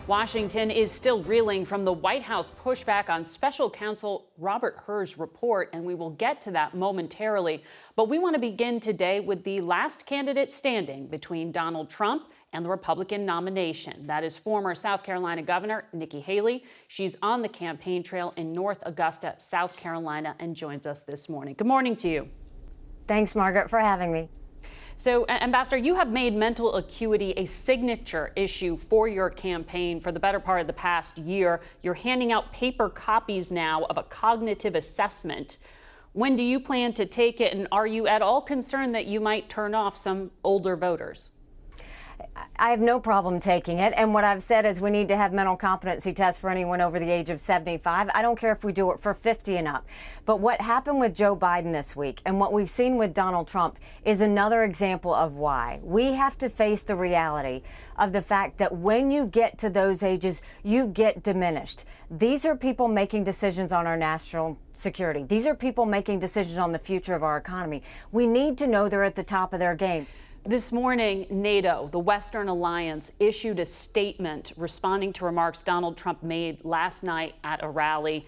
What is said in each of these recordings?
Washington is still reeling from the White House pushback on special counsel Robert Hur's report, and we will get to that momentarily. But we want to begin today with the last candidate standing between Donald Trump and the Republican nomination. That is former South Carolina Governor Nikki Haley. She's on the campaign trail in North Augusta, South Carolina, and joins us this morning. Good morning to you. Thanks, Margaret, for having me. So, Ambassador, you have made mental acuity a signature issue for your campaign for the better part of the past year. You're handing out paper copies now of a cognitive assessment. When do you plan to take it, and are you at all concerned that you might turn off some older voters? I have no problem taking it, and what I've said is we need to have mental competency tests for anyone over the age of 75. I don't care if we do it for 50 and up. But what happened with Joe Biden this week and what we've seen with Donald Trump is another example of why. We have to face the reality of the fact that when you get to those ages, you get diminished. These are people making decisions on our national security. These are people making decisions on the future of our economy. We need to know they're at the top of their game. This morning, NATO, the Western Alliance, issued a statement responding to remarks Donald Trump made last night at a rally,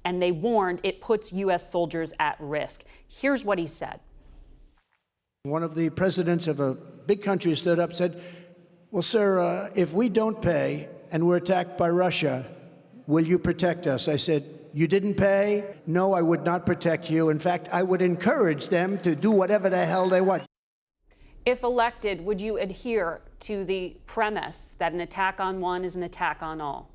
and they warned it puts U.S. soldiers at risk. Here's what he said. One of the presidents of a big country stood up and said, well, sir, if we don't pay and we're attacked by Russia, will you protect us? I said, you didn't pay? No, I would not protect you. In fact, I would encourage them to do whatever the hell they want. If elected, would you adhere to the premise that an attack on one is an attack on all?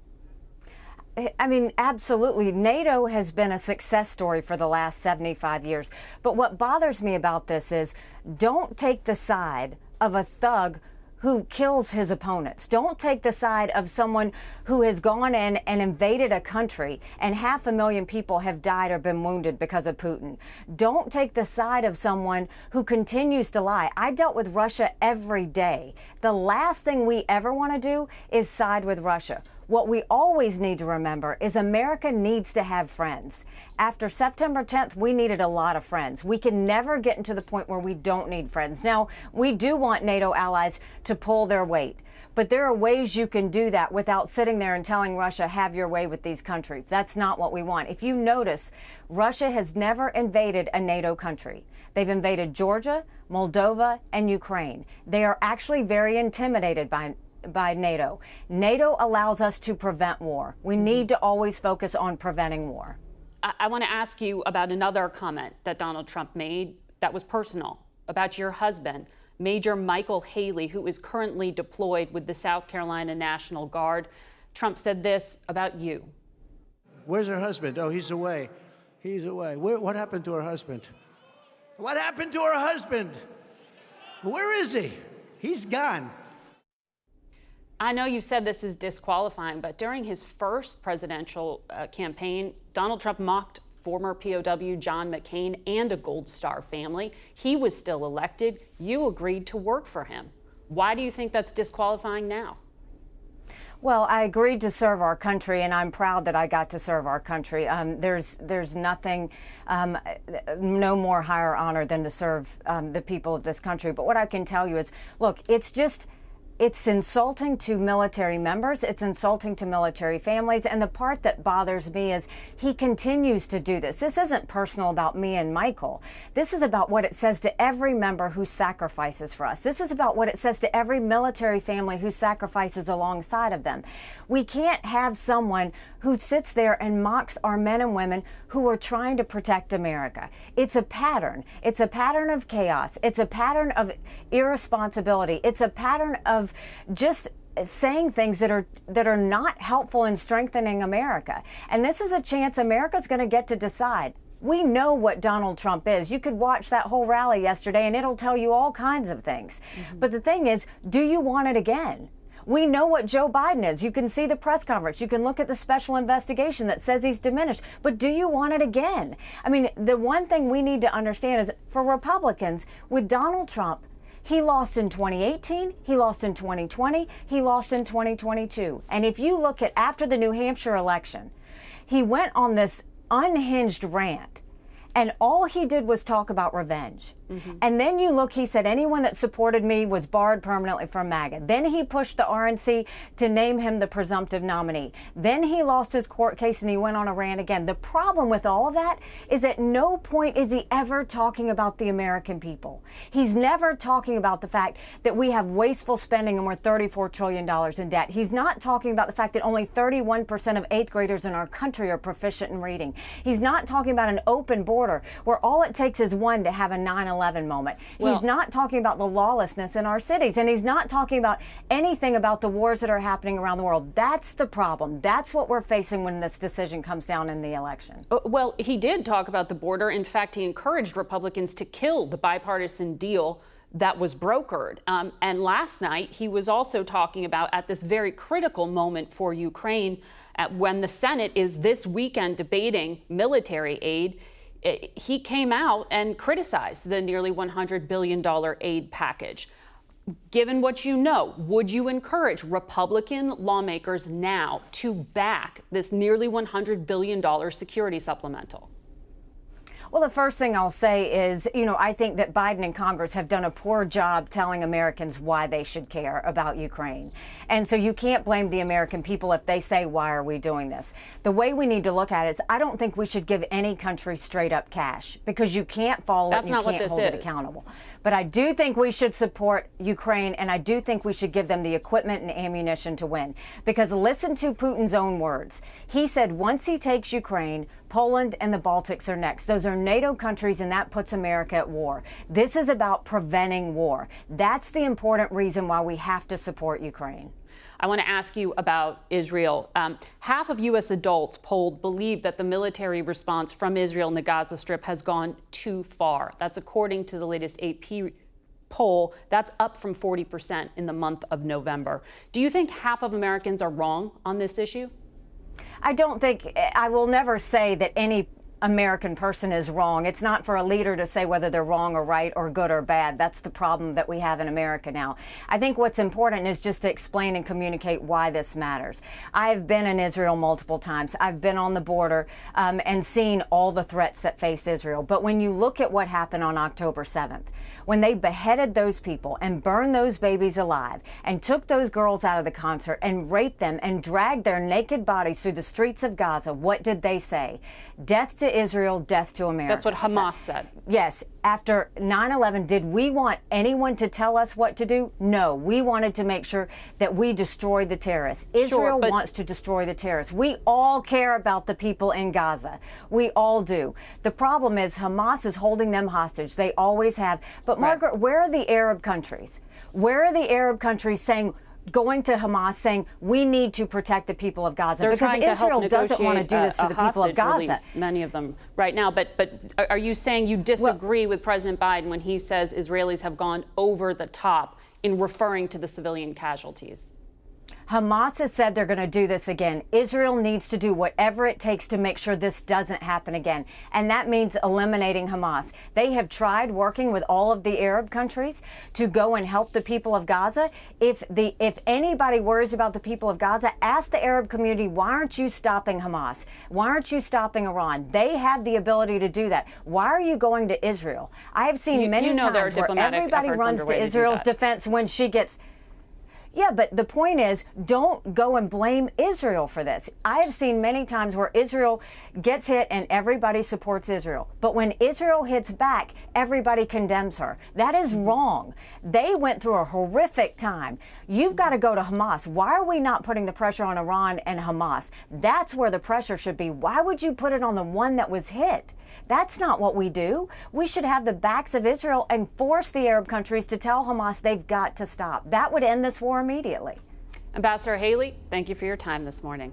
I mean, absolutely. NATO has been a success story for the last 75 years. But what bothers me about this is don't take the side of a thug who kills his opponents. Don't take the side of someone who has gone in and invaded a country and 500,000 people have died or been wounded because of Putin. Don't take the side of someone who continues to lie. I dealt with Russia every day. The last thing we ever want to do is side with Russia. What we always need to remember is America needs to have friends. After September 10th, we needed a lot of friends. We can never get into the point where we don't need friends. Now, we do want NATO allies to pull their weight, but there are ways you can do that without sitting there and telling Russia, have your way with these countries. That's not what we want. If you notice, Russia has never invaded a NATO country. They've invaded Georgia, Moldova, and Ukraine. They are actually very intimidated by NATO. NATO allows us to prevent war. We need to always focus on preventing war. I want to ask you about another comment that Donald Trump made that was personal about your husband, Major Michael Haley, who is currently deployed with the South Carolina National Guard. Trump said this about you. Where's her husband? Oh, he's away. He's away. What happened to her husband? What happened to her husband? Where is he? He's gone. I know you said this is disqualifying, but during his first presidential campaign, Donald Trump mocked former POW John McCain and a Gold Star family. He was still elected. You agreed to work for him. Why do you think that's disqualifying now? Well, I agreed to serve our country, and I'm proud that I got to serve our country. There's nothing, no more higher honor than to serve the people of this country. But what I can tell you is, look, it's insulting to military members. It's insulting to military families. And the part that bothers me is he continues to do this. This isn't personal about me and Michael. This is about what it says to every member who sacrifices for us. This is about what it says to every military family who sacrifices alongside of them. We can't have someone who sits there and mocks our men and women who are trying to protect America. It's a pattern. It's a pattern of chaos. It's a pattern of irresponsibility. It's a pattern of just saying things that are not helpful in strengthening America. And this is a chance America's going to get to decide. We know what Donald Trump is. You could watch that whole rally yesterday and it'll tell you all kinds of things. But the thing is, do you want it again? We know what Joe Biden is. You can see the press conference. You can look at the special investigation that says he's diminished. But do you want it again? I mean, the one thing we need to understand is for Republicans, with Donald Trump, he lost in 2018, he lost in 2020, he lost in 2022. And if you look at after the New Hampshire election, he went on this unhinged rant. And all he did was talk about revenge. And then you look, he said, anyone that supported me was barred permanently from MAGA. Then he pushed the RNC to name him the presumptive nominee. Then he lost his court case and he went on a rant again. The problem with all of that is at no point is he ever talking about the American people. He's never talking about the fact that we have wasteful spending and we're $34 trillion in debt. He's not talking about the fact that only 31% of 8th graders in our country are proficient in reading. He's not talking about an open border where all it takes is one to have a 9/11 moment. He's not talking about the lawlessness in our cities, and he's not talking about anything about the wars that are happening around the world. That's the problem. That's what we're facing when this decision comes down in the election. Well, he did talk about the border. In fact, he encouraged Republicans to kill the bipartisan deal that was brokered. And last night, he was also talking about, at this very critical moment for Ukraine, when the Senate is this weekend debating military aid, he came out and criticized the nearly $100 billion aid package. Given what you know, would you encourage Republican lawmakers now to back this nearly $100 billion security supplemental? Well, the first thing I'll say is, I think that Biden and Congress have done a poor job telling Americans why they should care about Ukraine. And so you can't blame the American people if they say, why are we doing this? The way we need to look at it is, I don't think we should give any country straight up cash, because you can't follow it and you can't hold it accountable. But I do think we should support Ukraine, and I do think we should give them the equipment and ammunition to win. Because listen to Putin's own words. He said once he takes Ukraine, Poland and the Baltics are next. Those are NATO countries, and that puts America at war. This is about preventing war. That's the important reason why we have to support Ukraine. I want to ask you about Israel. Half of U.S. adults polled believe that the military response from Israel in the Gaza Strip has gone too far. That's according to the latest AP poll. That's up from 40% in the month of November. Do you think half of Americans are wrong on this issue? I will never say that any American person is wrong. It's not for a leader to say whether they're wrong or right or good or bad. That's the problem that we have in America now. I think what's important is just to explain and communicate why this matters. I've been in Israel multiple times. I've been on the border and seen all the threats that face Israel. But when you look at what happened on October 7th, when they beheaded those people and burned those babies alive and took those girls out of the concert and raped them and dragged their naked bodies through the streets of Gaza, what did they say? Death to Israel, death to America. That's what Hamas said. Yes. After 9/11, did we want anyone to tell us what to do? No. We wanted to make sure that we destroyed the terrorists. Israel wants to destroy the terrorists. We all care about the people in Gaza. We all do. The problem is Hamas is holding them hostage. They always have. But Margaret, where are the Arab countries? Where are the Arab countries going to Hamas saying we need to protect the people of Gaza? They're trying to help negotiate doesn't want to do this to the people of Gaza. Release, many of them right now. But are you saying you disagree with President Biden when he says Israelis have gone over the top in referring to the civilian casualties? Hamas has said they're going to do this again. Israel needs to do whatever it takes to make sure this doesn't happen again. And that means eliminating Hamas. They have tried working with all of the Arab countries to go and help the people of Gaza. If anybody worries about the people of Gaza, ask the Arab community, why aren't you stopping Hamas? Why aren't you stopping Iran? They have the ability to do that. Why are you going to Israel? I have seen many times where everybody runs to Israel's defense when she gets... Yeah, but the point is, don't go and blame Israel for this. I have seen many times where Israel gets hit and everybody supports Israel. But when Israel hits back, everybody condemns her. That is wrong. They went through a horrific time. You've got to go to Hamas. Why are we not putting the pressure on Iran and Hamas? That's where the pressure should be. Why would you put it on the one that was hit? That's not what we do. We should have the backs of Israel and force the Arab countries to tell Hamas they've got to stop. That would end this war immediately. Ambassador Haley, thank you for your time this morning.